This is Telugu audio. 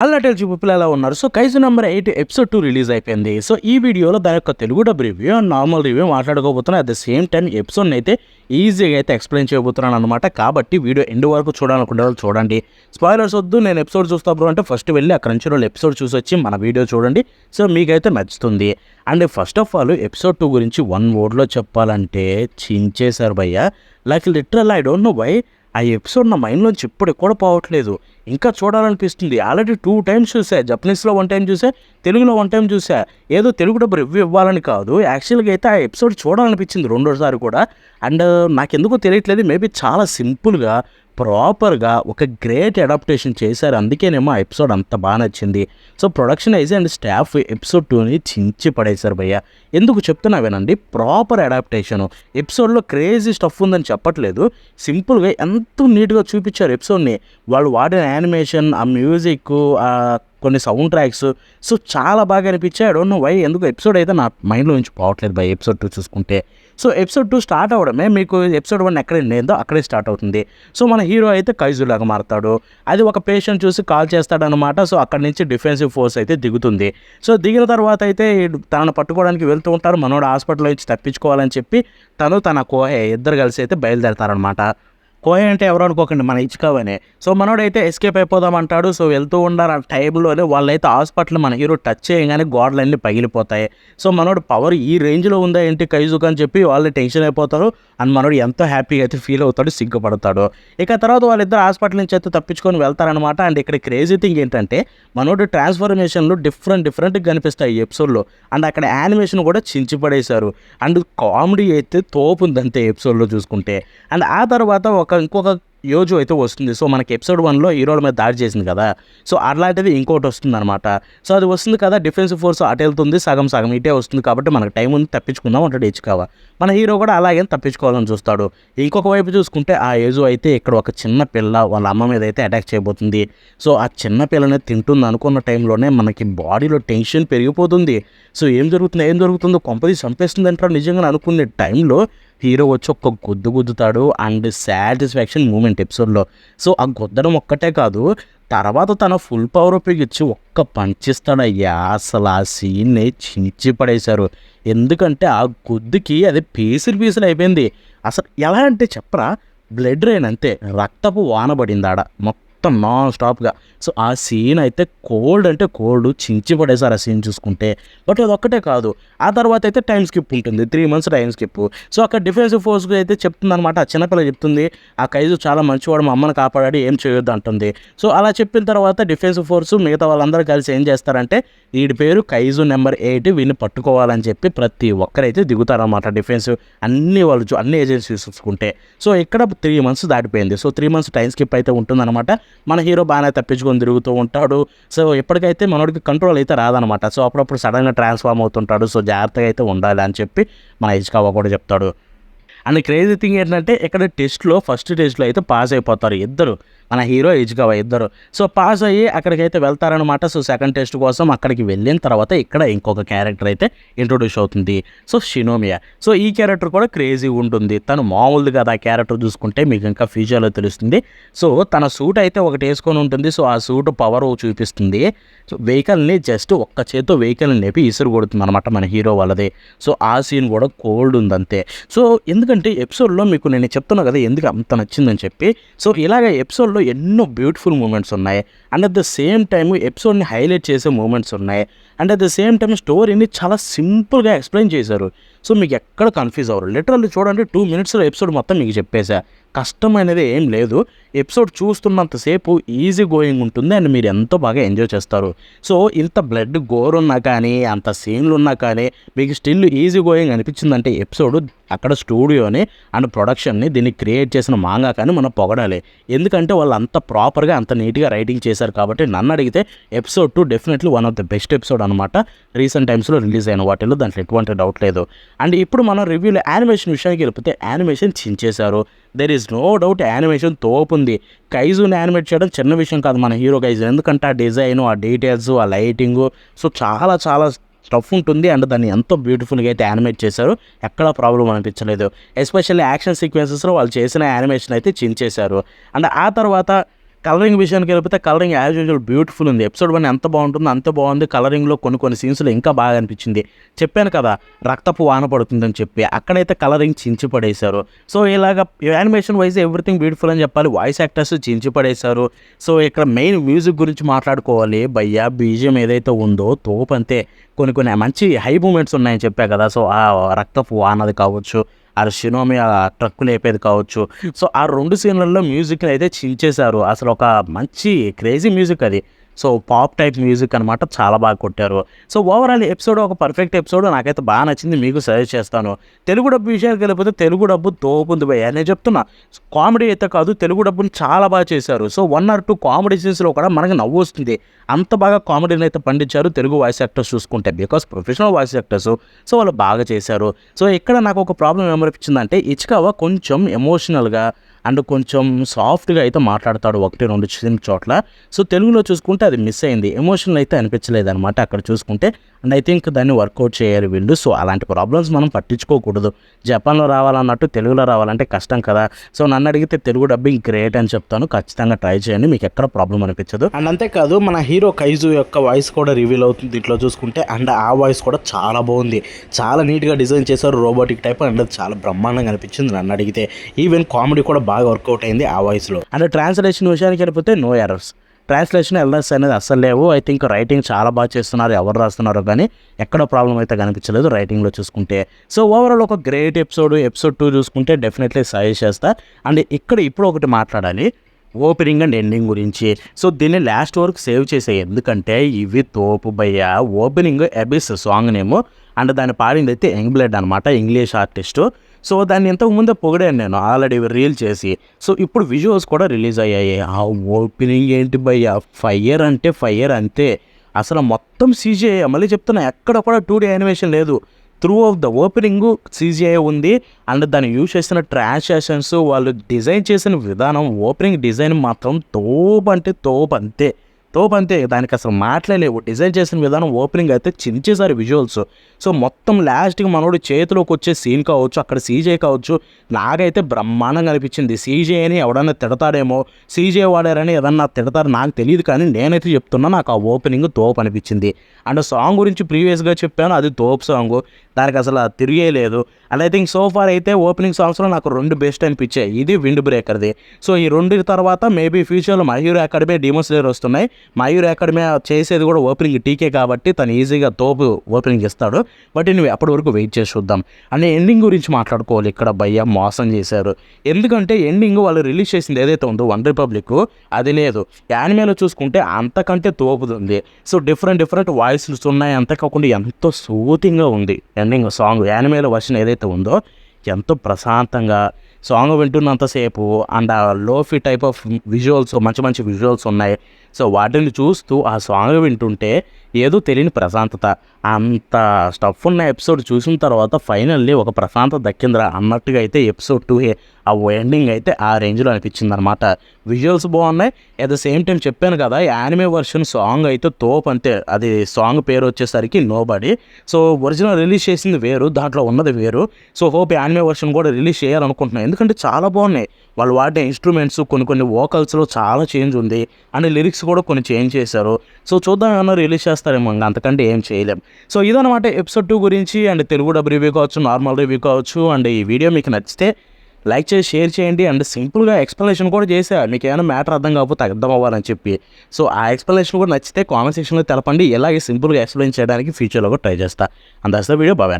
అలా టెల్చి పీపుల్ ఎలా ఉన్నారు. So Kaiju number 8 episode 2 release అయిపోయింది. సో ఈ వీడియోలో దాని యొక్క Telugu dub review and normal review మాట్లాడుకోబోతున్నాను. అట్ ద సేమ్ టైం ఎపిసోడ్ని అయితే ఈజీగా అయితే ఎక్స్ప్లెయిన్ చేయబోతున్నాను అనమాట. కాబట్టి వీడియో ఎండ్ వరకు చూడాలనుకుంటే వాళ్ళు చూడండి. స్పాయిలర్స్ వద్దు, నేను ఎపిసోడ్ చూస్తా బ్రో అంటే ఫస్ట్ వెళ్ళి అక్కడ నుంచి వాళ్ళు ఎపిసోడ్ చూసి వచ్చి మన వీడియో చూడండి. సో మీకైతే నచ్చుతుంది. And first of all episode 2 గురించి వన్ వర్డ్లో చెప్పాలంటే చించేశారు భయ్య. Like literal I don't know why ఆ ఎపిసోడ్ నా మైండ్లోంచి ఇప్పటికి కూడా పోవట్లేదు. ఇంకా చూడాలనిపిస్తుంది. ఆల్రెడీ 2 టైమ్స్ చూసా. జపనీస్లో 1 టైం చూసా, తెలుగులో 1 టైం చూసా. ఏదో తెలుగు డబ్బు రివ్యూ ఇవ్వాలని కాదు, యాక్చువల్గా అయితే ఆ ఎపిసోడ్ చూడాలనిపించింది రెండోసారి కూడా. అండ్ నాకెందుకో తెలియట్లేదు, మేబీ చాలా సింపుల్గా ప్రాపర్గా ఒక గ్రేట్ అడాప్టేషన్ చేశారు. అందుకేనేమో ఆ ఎపిసోడ్ అంత బాగా నచ్చింది. So production wise and staff episode 2ని చించి పడేశారు భయ్య. ఎందుకు చెప్తున్నా వినండి. Proper adaptation. ఎపిసోడ్లో క్రేజీ స్టఫ్ ఉందని చెప్పట్లేదు, సింపుల్గా ఎంతో నీట్గా చూపించారు ఎపిసోడ్ని. వాళ్ళు వాడిన యానిమేషన్, ఆ మ్యూజిక్, కొన్ని సౌండ్ ట్రాక్స్, సో చాలా బాగా అనిపించాయి. ఐ డోంట్ నో వై ఎందుకు ఎపిసోడ్ అయితే నా మైండ్లో నుంచి పోవట్లేదు బై ఎపిసోడ్ 2 చూసుకుంటే. సో ఎపిసోడ్ 2 స్టార్ట్ అవ్వడమే మీకు ఎపిసోడ్ 1 ఎక్కడ లేదో అక్కడే స్టార్ట్ అవుతుంది. సో మన హీరో అయితే కైజులాగా మారుతాడు. అది ఒక పేషెంట్ చూసి కాల్ చేస్తాడనమాట. సో అక్కడి నుంచి డిఫెన్సివ్ ఫోర్స్ అయితే దిగుతుంది. సో దిగిన తర్వాత అయితే తనను పట్టుకోవడానికి వెళ్తూ ఉంటారు. మనోడు హాస్పిటల్లో నుంచి తప్పించుకోవాలని చెప్పి తన కోహే ఇద్దరు కలిసి అయితే బయలుదేరతారనమాట. కోయ అంటే ఎవరు అనుకోకండి, మన ఇచ్చుకోవనే. సో మనోడైతే ఎస్కేప్ అయిపోదామంటాడు. సో వెళ్తూ ఉండాలి. ఆ టైంలోనే వాళ్ళైతే హాస్పిటల్ మన హీరో టచ్ చేయగానే గోడలన్నీ పగిలిపోతాయి. సో మనోడు పవర్ ఈ రేంజ్లో ఉందా ఏంటి కైజుక్ అని చెప్పి వాళ్ళు టెన్షన్ అయిపోతారు. అండ్ మనోడు ఎంతో హ్యాపీగా అయితే ఫీల్ అవుతాడు, సిగ్గుపడతాడు. ఇక తర్వాత వాళ్ళిద్దరు హాస్పిటల్ నుంచి అయితే తప్పించుకొని వెళ్తారనమాట. అండ్ ఇక్కడ క్రేజీ థింగ్ ఏంటంటే మనోడు ట్రాన్స్ఫర్మేషన్లు డిఫరెంట్గా కనిపిస్తాయి ఈ ఎపిసోడ్లో. అండ్ అక్కడ యానిమేషన్ కూడా చించిపడేశారు. అండ్ కామెడీ అయితే తోపుంది అంతే ఎపిసోడ్లో చూసుకుంటే. అండ్ ఆ తర్వాత ఇంకొక యోజు అయితే వస్తుంది. సో మనకి ఎపిసోడ్ 1లో హీరోల మీద దాడి చేసింది కదా, సో అలాంటిది ఇంకోటి వస్తుంది అనమాట. సో అది వస్తుంది కదా, డిఫెన్సివ్ ఫోర్స్ అటు వెళ్తుంది, సగం ఇటే వస్తుంది. కాబట్టి మనకు టైం ఉంది, తప్పించుకుందాం అంటాడు ఇచ్చుకావా. మన హీరో కూడా అలాగే తప్పించుకోవాలని చూస్తాడు. ఇంకొక వైపు చూసుకుంటే ఆ యోజు అయితే ఇక్కడ ఒక చిన్న పిల్ల వాళ్ళ అమ్మ మీద అయితే అటాక్ చేయబోతుంది. సో ఆ చిన్న పిల్లని తింటుంది అనుకున్న టైంలోనే మనకి బాడీలో టెన్షన్ పెరిగిపోతుంది. సో ఏం జరుగుతుందో కొంపది చంపేస్తుంది అంటారు నిజంగా అనుకునే టైంలో హీరో వచ్చి ఒక్క గుద్దుతాడు. అండ్ సాటిస్ఫాక్షన్ మూమెంట్ ఎపిసోడ్లో. సో ఆ గుద్దడం ఒక్కటే కాదు, తర్వాత తన ఫుల్ పవర్ ఉపయోగించి ఒక్క పంచిస్తాడయ్యా. అసలు ఆ సీన్ని చించి పడేశారు. ఎందుకంటే ఆ గుద్దుకి అది పీసులు అయిపోయింది. అసలు ఎలా అంటే చెప్పరా, బ్లడ్ రైన్ అంతే, రక్తపు వాన పడింది ఆడ మొత్తం నాన్ స్టాప్గా. సో ఆ సీన్ అయితే కోల్డ్ అంటే కోల్డ్, చించి పడేశారు ఆ సీన్ చూసుకుంటే. బట్ అది ఒక్కటే కాదు, ఆ తర్వాత అయితే టైం స్కిప్ ఉంటుంది, 3 months టైం స్కిప్. సో అక్కడ డిఫెన్సివ్ ఫోర్స్కి అయితే చెప్తుంది అనమాట. ఆ చిన్నపిల్ల చెప్తుంది, ఆ కైజు చాలా మంచివాడు, మా అమ్మని కాపాడాడు, ఏం చేయొద్దు అంటుంది. సో అలా చెప్పిన తర్వాత డిఫెన్సివ్ ఫోర్స్ మిగతా వాళ్ళందరూ కలిసి ఏం చేస్తారంటే, వీడి పేరు కైజు నెంబర్ 8, వీడిని పట్టుకోవాలని చెప్పి ప్రతి ఒక్కరైతే దిగుతారనమాట. డిఫెన్సివ్ అన్ని వాళ్ళు అన్ని ఏజెన్సీస్ చూసుకుంటే. సో ఇక్కడ 3 months దాటిపోయింది. సో 3 months టైం స్కిప్ అయితే ఉంటుందన్నమాట. మన హీరో బాగానే తప్పించుకొని తిరుగుతూ ఉంటాడు. సో ఎప్పటికైతే మనోడికి కంట్రోల్ అయితే రాదనమాట. సో అప్పుడప్పుడు సడన్గా ట్రాన్స్ఫార్మ్ అవుతుంటాడు. సో జాగ్రత్తగా అయితే ఉండాలి అని చెప్పి మన ఇచ్చుకావా కూడా చెప్తాడు. అండ్ క్రేజీ థింగ్ ఏంటంటే ఇక్కడ ఫస్ట్ టెస్ట్లో అయితే పాస్ అయిపోతారు ఇద్దరు, మన హీరో ఇచ్చుకావా ఇద్దరు. సో పాస్ అయ్యి అక్కడికైతే వెళ్తారనమాట. సో సెకండ్ టెస్ట్ కోసం అక్కడికి వెళ్ళిన తర్వాత ఇక్కడ ఇంకొక క్యారెక్టర్ అయితే ఇంట్రొడ్యూస్ అవుతుంది. సో షినోమియా. సో ఈ క్యారెక్టర్ కూడా క్రేజీ ఉంటుంది. తను మామూలుది కదా, ఆ క్యారెక్టర్ చూసుకుంటే మీకు ఇంకా ఫ్యూచర్లో తెలుస్తుంది. సో తన సూట్ అయితే ఒకటి వేసుకొని ఉంటుంది. సో ఆ సూట్ పవర్ చూపిస్తుంది. సో వెహికల్ని జస్ట్ ఒక్క చేత్తో వెహికల్ని లేపి ఇసురు కొడుతుంది అనమాట మన హీరో వాళ్ళది. సో ఆ సీన్ కూడా కోల్డ్ ఉంది అంతే. సో ఎందుకంటే ఎపిసోడ్లో మీకు నేను చెప్తున్నా కదా ఎందుకు అంత నచ్చిందని చెప్పి. సో ఇలాగ ఎపిసోడ్లో ఎన్నో బ్యూటిఫుల్ మూమెంట్స్ ఉన్నాయి. And at the same time ఎపిసోడ్ని హైలైట్ చేసే మూమెంట్స్ ఉన్నాయి. And at the same time స్టోరీని చాలా సింపుల్గా ఎక్స్ప్లెయిన్ చేశారు. సో మీకు ఎక్కడ కన్ఫ్యూజ్ అవ్వరు. లిటరల్లీ చూడండి, 2 minutesలో ఎపిసోడ్ మొత్తం మీకు చెప్పేసా. కష్టమైనది ఏం లేదు. ఎపిసోడ్ చూస్తున్నంతసేపు ఈజీ గోయింగ్ ఉంటుంది అండ్ మీరు ఎంతో బాగా ఎంజాయ్ చేస్తారు. సో ఇంత బ్లడ్ గోర్ ఉన్నా కానీ, అంత సీన్లు ఉన్నా కానీ మీకు స్టిల్ ఈజీ గోయింగ్ అనిపించిందంటే ఎపిసోడ్ అక్కడ స్టూడియోని అండ్ ప్రొడక్షన్ని దీన్ని క్రియేట్ చేసిన మాంగా కానీ మనం పొగడాలి. ఎందుకంటే వాళ్ళు అంత ప్రాపర్గా అంత నీట్గా రైటింగ్ చేశారు. కాబట్టి నన్ను అడిగితే episode 2 definitely one of the best episode అనమాట. రీసెంట్ టైమ్స్లో రిలీజ్ అయిన వాటిల్లో దాంట్లో ఎటువంటి డౌట్ లేదు. అండ్ ఇప్పుడు మనం రివ్యూలో యానిమేషన్ విషయానికి వెళ్ళిపోతే యానిమేషన్ చించేశారు. There is no doubt, animation తోపుంది. కైజుని యానిమేట్ చేయడం చిన్న విషయం కాదు మన హీరో కైజు. ఎందుకంటే ఆ డిజైను, ఆ డీటెయిల్స్, ఆ లైటింగు, సో చాలా స్టఫ్ ఉంటుంది. అండ్ దాన్ని ఎంతో బ్యూటిఫుల్గా అయితే యానిమేట్ చేశారు. ఎక్కడ ప్రాబ్లం అనిపించలేదు. ఎస్పెషల్లీ యాక్షన్ సీక్వెన్సెస్లో వాళ్ళు చేసిన యానిమేషన్ అయితే చించేశారు. అండ్ ఆ తర్వాత కలరింగ్ విషయానికి వెళ్ళిపోతే కలరింగ్ యాజ్ యూజువల్ బ్యూటిఫుల్ ఉంది. ఎపిసోడ్ 1 ఎంత బాగుంటుందో అంత బాగుంది. కలరింగ్లో కొన్ని సీన్స్లో ఇంకా బాగా అనిపించింది. చెప్పాను కదా రక్తపు వాన పడుతుందని చెప్పి, అక్కడైతే కలరింగ్ చించి పడేశారు. సో ఇలాగ యానిమేషన్ వైజ్ ఎవ్రీథింగ్ బ్యూటిఫుల్ అని చెప్పాలి. వాయిస్ యాక్టర్స్ చించి పడేశారు. సో ఇక్కడ మెయిన్ మ్యూజిక్ గురించి మాట్లాడుకోవాలి. భయ్యా బీజిఎం ఏదైతే ఉందో తోపంతే. కొన్ని మంచి హై మూమెంట్స్ ఉన్నాయని చెప్పా కదా. సో ఆ రక్తపు వానది కావచ్చు, ఆ షినోమి ఆ ట్రక్కు లేపేది కావచ్చు. సో ఆ 2 సీన్లలో మ్యూజిక్ని అయితే చించేశారు. అసలు ఒక మంచి క్రేజీ మ్యూజిక్ అది. సో పాప్ టైప్ మ్యూజిక్ అనమాట. చాలా బాగా కొట్టారు. సో ఓవరాల్ ఎపిసోడ్ ఒక పర్ఫెక్ట్ ఎపిసోడ్. నాకైతే బాగా నచ్చింది. మీకు సజెస్ట్ చేస్తాను. తెలుగు డబ్బు విషయానికి వెళ్ళిపోతే తెలుగు డబ్బు తోపుంది భయ్యా. నేను చెప్తున్నా కామెడీ అయితే కాదు, తెలుగు డబ్బుని చాలా బాగా చేశారు. సో 1 or 2 కామెడీ సీన్స్లో కూడా మనకు నవ్వు వస్తుంది. అంత బాగా కామెడీని అయితే పండించారు తెలుగు వాయిస్ యాక్టర్స్ చూసుకుంటే. Because professional voice actors. So వాళ్ళు బాగా చేశారు. సో ఇక్కడ నాకు ఒక ప్రాబ్లం ఏమనిపించిందంటే ఇచ్కావా కొంచెం ఎమోషనల్గా అండ్ కొంచెం సాఫ్ట్గా అయితే మాట్లాడతాడు 1-2 చోట్ల. సో తెలుగులో చూసుకుంటే అది మిస్ అయింది. ఎమోషనల్ అయితే అనిపించలేదు అనమాట అక్కడ చూసుకుంటే. అండ్ ఐ థింక్ దాన్ని వర్కౌట్ చేయాలి వీళ్ళు. సో అలాంటి ప్రాబ్లమ్స్ మనం పట్టించుకోకూడదు. జపాన్లో రావాలన్నట్టు తెలుగులో రావాలంటే కష్టం కదా. సో నన్ను అడిగితే తెలుగు డబ్బింగ్ గ్రేట్ అని చెప్తాను. ఖచ్చితంగా ట్రై చేయండి, మీకు ఎక్కడ ప్రాబ్లం అనిపించదు. అండ్ అంతేకాదు మన హీరో కైజు యొక్క వాయిస్ కూడా రివీల్ అవుతుంది దీంట్లో చూసుకుంటే. అండ్ ఆ వాయిస్ కూడా చాలా బాగుంది. చాలా నీట్గా డిజైన్ చేశారు, రోబోటిక్ టైప్. అండ్ చాలా బ్రహ్మాండంగా అనిపించింది నన్ను అడిగితే. ఈవెన్ కామెడీ కూడా బాగా వర్కౌట్ అయింది ఆ వాయిస్లో. అండ్ ట్రాన్స్లేషన్ విషయానికి వెళ్ళిపోతే నో ఎర్రర్స్. ట్రాన్స్లేషన్ ఎల్ఎస్ అనేది అస్సలు లేవు. ఐ థింక్ రైటింగ్ చాలా బాగా చేస్తున్నారు. ఎవరు రాస్తున్నారో కానీ ఎక్కడ ప్రాబ్లం అయితే కనిపించలేదు రైటింగ్లో చూసుకుంటే. సో ఓవరాల్ ఒక గ్రేట్ ఎపిసోడ్ 2 చూసుకుంటే డెఫినెట్లీ సజెస్ట్ చేస్తా. అండ్ ఇప్పుడు ఒకటి మాట్లాడాలి ఓపెనింగ్ అండ్ ఎండింగ్ గురించి. సో దీన్ని లాస్ట్ వరకు సేవ్ చేసాయి, ఎందుకంటే ఇవి తోపు భయ్యా. ఓపెనింగ్ అబిస్ సాంగ్ నేమో, అండ్ దాన్ని పాడింది అయితే యంగ్ బ్లడ్ అనమాట, ఇంగ్లీష్ ఆర్టిస్టు. సో దాన్ని ఇంతకు ముందే పొగిడాను నేను ఆల్రెడీ రీల్ చేసి. సో ఇప్పుడు విజువల్స్ కూడా రిలీజ్ అయ్యాయి. ఆ ఓపెనింగ్ ఏంటి భయ్యా, ఫైర్ అంటే ఫైర్ అంతే. అసలు మొత్తం సీజీఐ. మళ్ళీ చెప్తున్నా ఎక్కడ కూడా 2D యానిమేషన్ లేదు. Through of the opening CGI ఉంది. అండ్ దాన్ని యూజ్ చేసిన ట్రాన్సాక్షన్స్, వాళ్ళు డిజైన్ చేసిన విధానం, ఓపెనింగ్ డిజైన్ మాత్రం తోపు అంటే తోపు అంతే. దానికి అసలు మాట్లాడలేవు. డిజైన్ చేసిన విధానం ఓపెనింగ్ అయితే చించేసారి విజువల్స్. సో మొత్తం లాస్ట్కి మనోడు చేతిలోకి వచ్చే సీన్ కావచ్చు, అక్కడ సీజే కావచ్చు, నాకైతే బ్రహ్మాండంగా అనిపించింది. సీజేని ఎవడన్నా తిడతాడేమో, సీజే వాడారని ఏదన్నా తిడతారు నాకు తెలియదు, కానీ నేనైతే చెప్తున్నా నాకు ఆ ఓపెనింగ్ తోపు అనిపించింది. అండ్ సాంగ్ గురించి ప్రీవియస్గా చెప్పాను, అది తోపు సాంగ్, దానికి అసలు తిరిగే లేదు. అండ్ ఐ థింక్ సోఫార్ అయితే ఓపెనింగ్ సాంగ్స్లో నాకు 2 బెస్ట్ అనిపించాయి. ఇది విండ్ బ్రేకర్ది. సో ఈ 2 తర్వాత మేబీ ఫ్యూచర్లో my hero academy, demon slayer వస్తున్నాయి. మై హీరో అకాడమీ చేసేది కూడా ఓపెనింగ్ టీకే కాబట్టి తను ఈజీగా తోపు ఓపెనింగ్ ఇస్తాడు. బట్ నువ్వు అప్పటి వరకు వెయిట్ చేసి చూద్దాం. అండ్ ఎండింగ్ గురించి మాట్లాడుకోవాలి. ఇక్కడ భయ్యా మోసం చేశారు. ఎందుకంటే ఎండింగ్ వాళ్ళు రిలీజ్ చేసింది ఏదైతే ఉందో వన్ రిపబ్లిక్, అది లేదు. యానిమేలో చూసుకుంటే అంతకంటే తోపుతుంది. సో డిఫరెంట్ వాయిస్లు ఉన్నాయి. అంతేకాకుండా ఎంతో సూతింగ్గా ఉంది ఎండింగ్ సాంగ్. యానిమేలో వర్షన్ ఏదైతే ఉందో ఎంతో ప్రశాంతంగా సాంగ్ వింటున్నంతసేపు. అండ్ ఆ లోఫీ టైప్ ఆఫ్ విజువల్స్, మంచి విజువల్స్ ఉన్నాయి. సో వాటిని చూస్తూ ఆ సాంగ్ వింటుంటే ఏదో తెలియని ప్రశాంతత. అంత స్టఫ్ ఉన్న ఎపిసోడ్ చూసిన తర్వాత ఫైనల్లీ ఒక ప్రశాంతత దక్కిందిరా అన్నట్టుగా అయితే ఎపిసోడ్ 2 ఆ ఎండింగ్ అయితే ఆ రేంజ్లో అనిపించింది అనమాట. విజువల్స్ బాగున్నాయి. అట్ ద సేమ్ టైం చెప్పాను కదా, యానిమే వర్షన్ సాంగ్ అయితే తోపు అంతే. అది సాంగ్ పేరు వచ్చేసరికి నోబడీ. సో ఒరిజినల్ రిలీజ్ చేసింది వేరు, దాంట్లో ఉన్నది వేరు. సో హోప్ యానిమే వర్షన్ కూడా రిలీజ్ చేయాలనుకుంటున్నాను, ఎందుకంటే చాలా బాగున్నాయి. వాళ్ళు వాడే ఇన్స్ట్రుమెంట్స్, కొన్ని వోకల్స్లో చాలా చేంజ్ ఉంది. అండ్ లిరిక్స్ కూడా కొన్ని చేంజ్ చేశారు. సో చూద్దాం ఏమన్నా రిలీజ్ చేస్తారేమో, అంతకంటే ఏం చేయలేం. సో ఇదన్నమాట ఎపిసోడ్ 2 గురించి. అండ్ తెలుగు డబ్ రివ్యూ కావచ్చు, నార్మల్ రివ్యూ కావచ్చు. అండ్ ఈ వీడియో మీకు నచ్చితే లైక్ చేసి షేర్ చేయండి. అండ్ సింపుల్గా ఎక్స్ప్లెనేషన్ కూడా చేసా, మీకు ఏమైనా మ్యాటర్ అర్థం కాకపోతే అర్థం అవ్వాలని చెప్పి. సో ఆ ఎక్స్ప్లెనేషన్ కూడా నచ్చితే కామెంట్ సెక్షన్లో తెలపండి. ఇలాగే సింపుల్గా ఎక్స్ప్లెయిన్ చేయడానికి ఫ్యూచర్లో కూడా ట్రై చేస్తా. And that's the video. Bye.